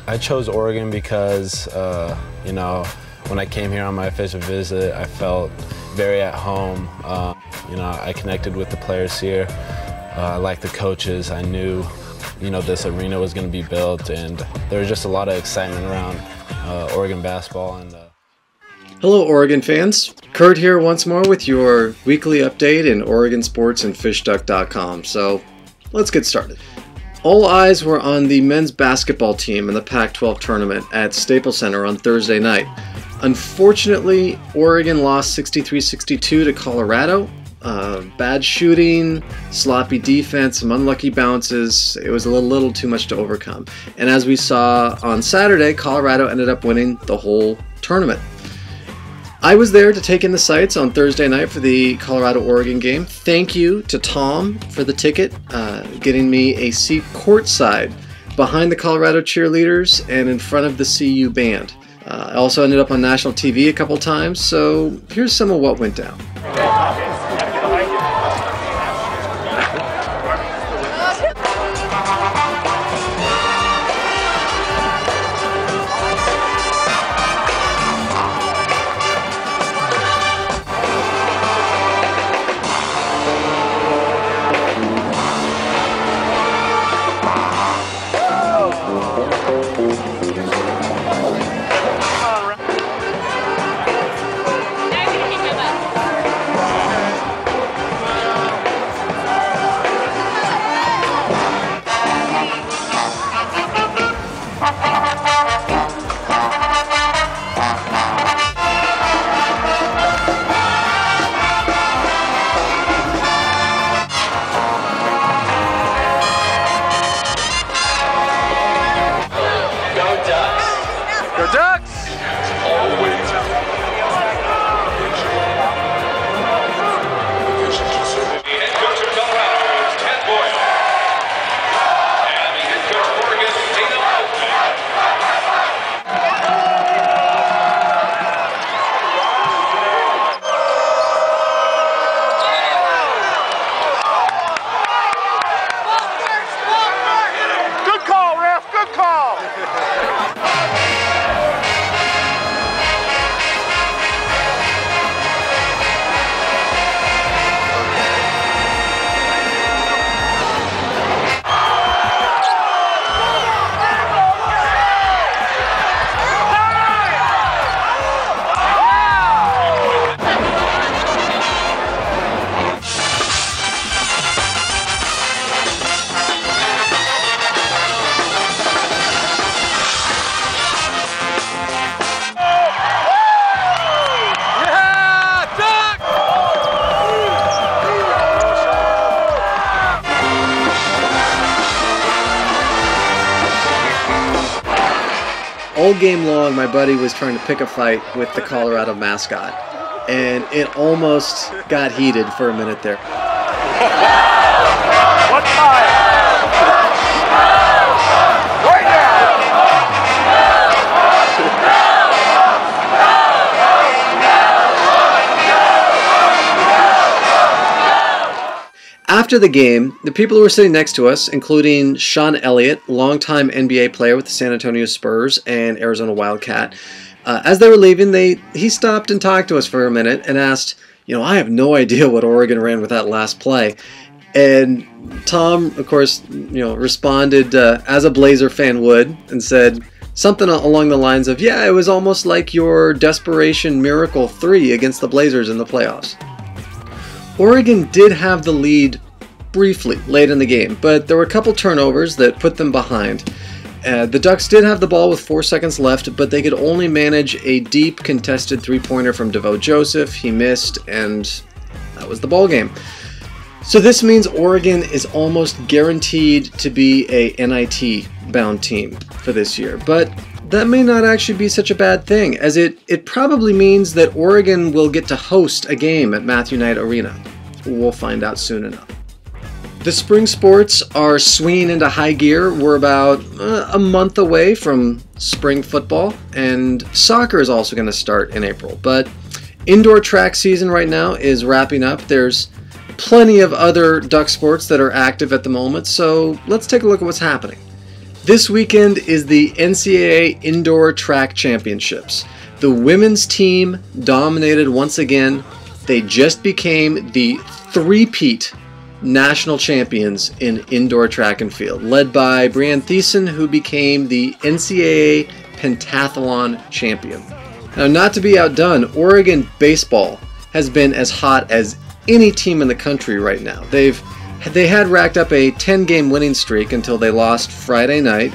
I chose Oregon because, you know, when I came here on my official visit, I felt very at home. You know, I connected with the players here. I liked the coaches. I knew, you know, this arena was going to be built, and there was just a lot of excitement around Oregon basketball. Hello, Oregon fans. Kurt here once more with your weekly update in Oregon sports and FishDuck.com. So let's get started. All eyes were on the men's basketball team in the Pac-12 Tournament at Staples Center on Thursday night. Unfortunately, Oregon lost 63-62 to Colorado. Bad shooting, sloppy defense, some unlucky bounces. It was a little too much to overcome. And as we saw on Saturday, Colorado ended up winning the whole tournament. I was there to take in the sights on Thursday night for the Colorado-Oregon game. Thank you to Tom for the ticket, getting me a seat courtside behind the Colorado cheerleaders and in front of the CU band. I also ended up on national TV a couple times, so here's some of what went down. All game long, my buddy was trying to pick a fight with the Colorado mascot, and it almost got heated for a minute there. What time? Right After the game, the people who were sitting next to us, including Sean Elliott, longtime NBA player with the San Antonio Spurs and Arizona Wildcat, as they were leaving, he stopped and talked to us for a minute and asked, you know, I have no idea what Oregon ran with that last play. And Tom, of course, you know, responded as a Blazer fan would and said something along the lines of, yeah, it was almost like your desperation miracle 3 against the Blazers in the playoffs. Oregon did have the lead briefly late in the game, but there were a couple turnovers that put them behind. The Ducks did have the ball with 4 seconds left, but they could only manage a deep contested three-pointer from DeVoe Joseph. He missed, and that was the ball game. So this means Oregon is almost guaranteed to be a NIT-bound team for this year, but that may not actually be such a bad thing, as it probably means that Oregon will get to host a game at Matthew Knight Arena. We'll find out soon enough. The spring sports are swinging into high gear. We're about a month away from spring football, and soccer is also going to start in April. But indoor track season right now is wrapping up. There's plenty of other duck sports that are active at the moment, so let's take a look at what's happening. This weekend is the NCAA Indoor Track Championships. The women's team dominated once again. They just became the three-peat national champions in indoor track and field, led by Brianne Thiessen, who became the NCAA pentathlon champion. Now, not to be outdone, Oregon baseball has been as hot as any team in the country right now. They had racked up a 10-game winning streak until they lost Friday night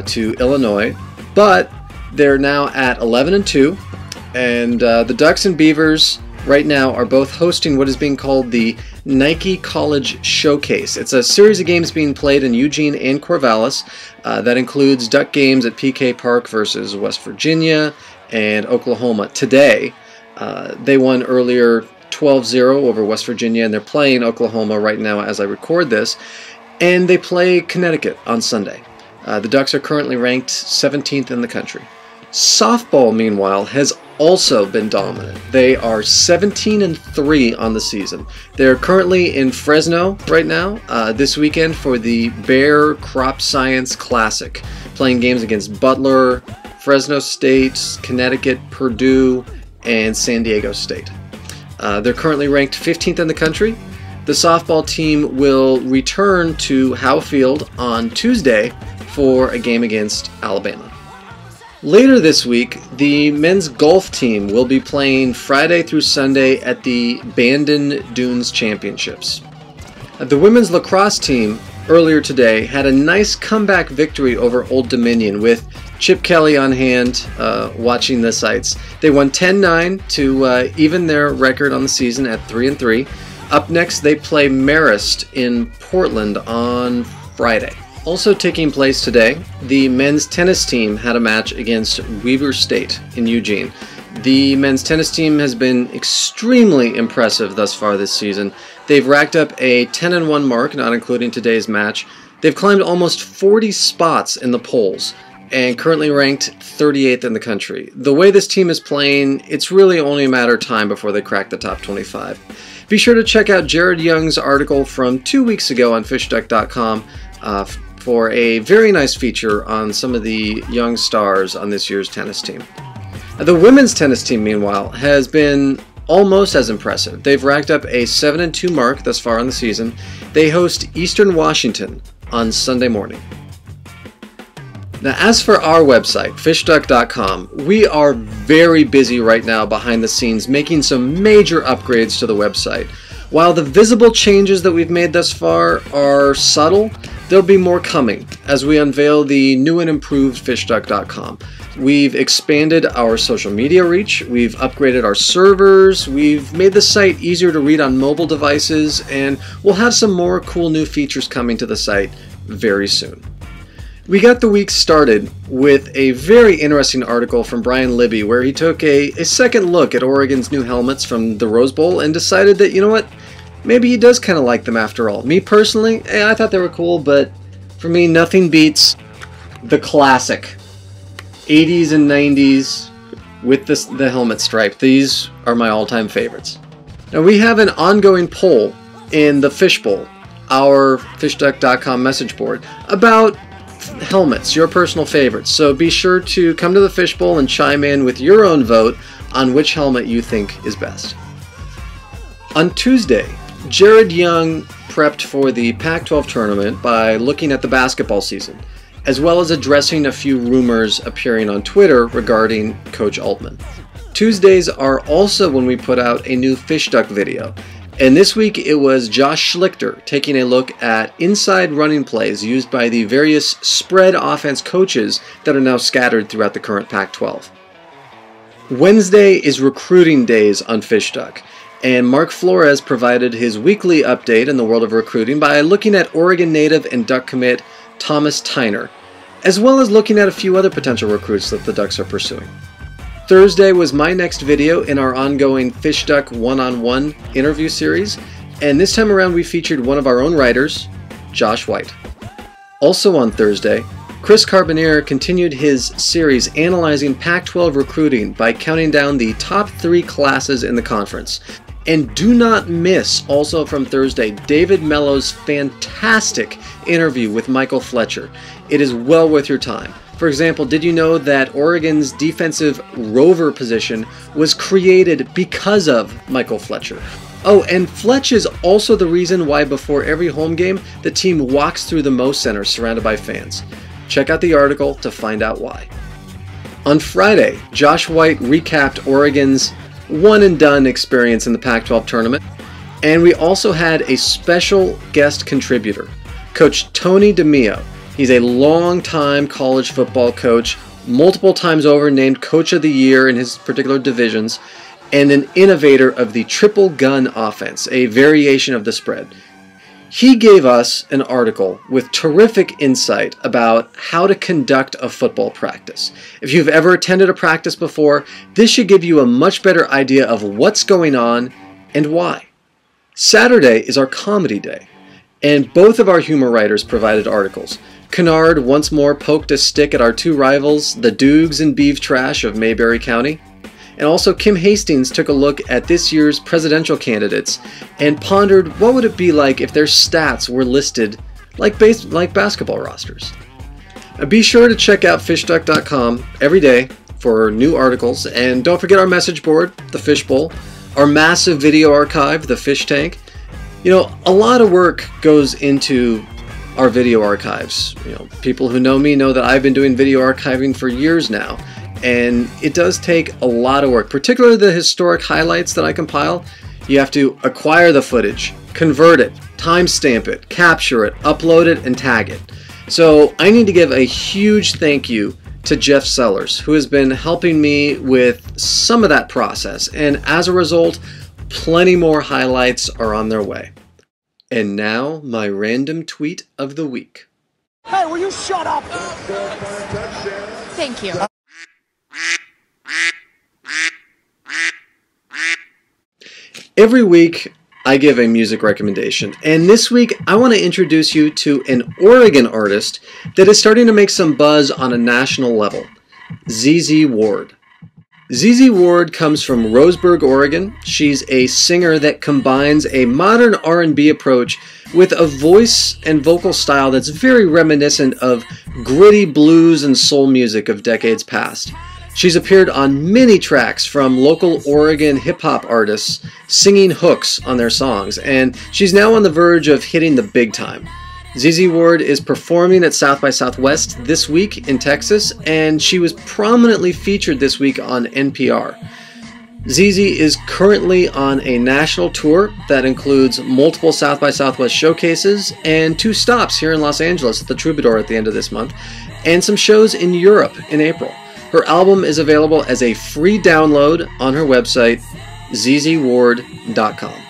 to Illinois, but they're now at 11-2, and the Ducks and Beavers right now are both hosting what is being called the Nike College Showcase. It's a series of games being played in Eugene and Corvallis that includes Duck games at PK Park versus West Virginia and Oklahoma. Today, they won earlier 12-0 over West Virginia, and they're playing Oklahoma right now as I record this, and they play Connecticut on Sunday. The Ducks are currently ranked 17th in the country. Softball, meanwhile, has also been dominant. They are 17-3 on the season. They're currently in Fresno right now, this weekend for the Bear Crop Science Classic, playing games against Butler, Fresno State, Connecticut, Purdue, and San Diego State. They're currently ranked 15th in the country. The softball team will return to Howe Field on Tuesday for a game against Alabama. Later this week, the men's golf team will be playing Friday through Sunday at the Bandon Dunes Championships. The women's lacrosse team earlier today had a nice comeback victory over Old Dominion with Chip Kelly on hand watching the sights. They won 10-9 to even their record on the season at 3-3. Up next, they play Marist in Portland on Friday. Also taking place today, the men's tennis team had a match against Weber State in Eugene. The men's tennis team has been extremely impressive thus far this season. They've racked up a 10-1 mark, not including today's match. They've climbed almost 40 spots in the polls and currently ranked 38th in the country. The way this team is playing, it's really only a matter of time before they crack the top 25. Be sure to check out Jared Young's article from 2 weeks ago on FishDuck.com for a very nice feature on some of the young stars on this year's tennis team. The women's tennis team, meanwhile, has been almost as impressive. They've racked up a 7-2 mark thus far on the season. They host Eastern Washington on Sunday morning. Now, as for our website, FishDuck.com, we are very busy right now behind the scenes making some major upgrades to the website. While the visible changes that we've made thus far are subtle, there'll be more coming as we unveil the new and improved FishDuck.com. We've expanded our social media reach, we've upgraded our servers, we've made the site easier to read on mobile devices, and we'll have some more cool new features coming to the site very soon. We got the week started with a very interesting article from Brian Libby where he took a second look at Oregon's new helmets from the Rose Bowl and decided that, you know what, maybe he does kind of like them after all. Me personally, I thought they were cool, but for me, nothing beats the classic 80s and 90s with the helmet stripe. These are my all-time favorites. Now, we have an ongoing poll in the Fishbowl, our FishDuck.com message board, about helmets, your personal favorites. So be sure to come to the Fishbowl and chime in with your own vote on which helmet you think is best. On Tuesday, Jared Young prepped for the Pac-12 Tournament by looking at the basketball season, as well as addressing a few rumors appearing on Twitter regarding Coach Altman. Tuesdays are also when we put out a new FishDuck video, and this week it was Josh Schlichter taking a look at inside running plays used by the various spread offense coaches that are now scattered throughout the current Pac-12. Wednesday is recruiting days on FishDuck, and Mark Flores provided his weekly update in the world of recruiting by looking at Oregon native and Duck commit Thomas Tyner, as well as looking at a few other potential recruits that the Ducks are pursuing. Thursday was my next video in our ongoing FishDuck one-on-one interview series, and this time around we featured one of our own writers, Josh White. Also on Thursday, Chris Carbonier continued his series analyzing Pac-12 recruiting by counting down the top 3 classes in the conference. And do not miss, also from Thursday, David Mello's fantastic interview with Michael Fletcher. it is well worth your time. For example, did you know that Oregon's defensive rover position was created because of Michael Fletcher? Oh, and Fletch is also the reason why before every home game, the team walks through the Moe Center surrounded by fans. Check out the article to find out why. On Friday, Josh White recapped Oregon's one-and-done experience in the Pac-12 Tournament, and we also had a special guest contributor, Coach Tony DeMeo. He's a long-time college football coach, multiple times over named Coach of the Year in his particular divisions, and an innovator of the triple gun offense, a variation of the spread. He gave us an article with terrific insight about how to conduct a football practice. If you've ever attended a practice before, this should give you a much better idea of what's going on and why. Saturday is our comedy day, and both of our humor writers provided articles. Kennard once more poked a stick at our two rivals, the Dukes and Beeve Trash of Mayberry County. And also Kim Hastings took a look at this year's presidential candidates and pondered what would it be like if their stats were listed like basketball rosters. Now be sure to check out FishDuck.com every day for new articles, and don't forget our message board, the Fishbowl, our massive video archive, the Fish Tank. You know, a lot of work goes into our video archives. You know, people who know me know that I've been doing video archiving for years now. And it does take a lot of work, particularly the historic highlights that I compile. You have to acquire the footage, convert it, timestamp it, capture it, upload it, and tag it. So I need to give a huge thank you to Jeff Sellers, who has been helping me with some of that process. And as a result, plenty more highlights are on their way. And now, my random tweet of the week. Hey, will you shut up? Thank you. Every week, I give a music recommendation, and this week I want to introduce you to an Oregon artist that is starting to make some buzz on a national level, ZZ Ward. ZZ Ward comes from Roseburg, Oregon. She's a singer that combines a modern R&B approach with a voice and vocal style that's very reminiscent of gritty blues and soul music of decades past. She's appeared on many tracks from local Oregon hip-hop artists singing hooks on their songs, and she's now on the verge of hitting the big time. ZZ Ward is performing at South by Southwest this week in Texas, and she was prominently featured this week on NPR. ZZ is currently on a national tour that includes multiple South by Southwest showcases and 2 stops here in Los Angeles at the Troubadour at the end of this month, and some shows in Europe in April. Her album is available as a free download on her website, zzward.com.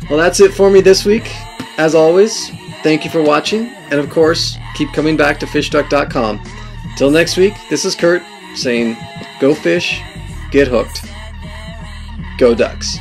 Well, that's it for me this week. As always, thank you for watching, and of course, keep coming back to FishDuck.com. Till next week, this is Kurt saying, go fish, get hooked, go Ducks.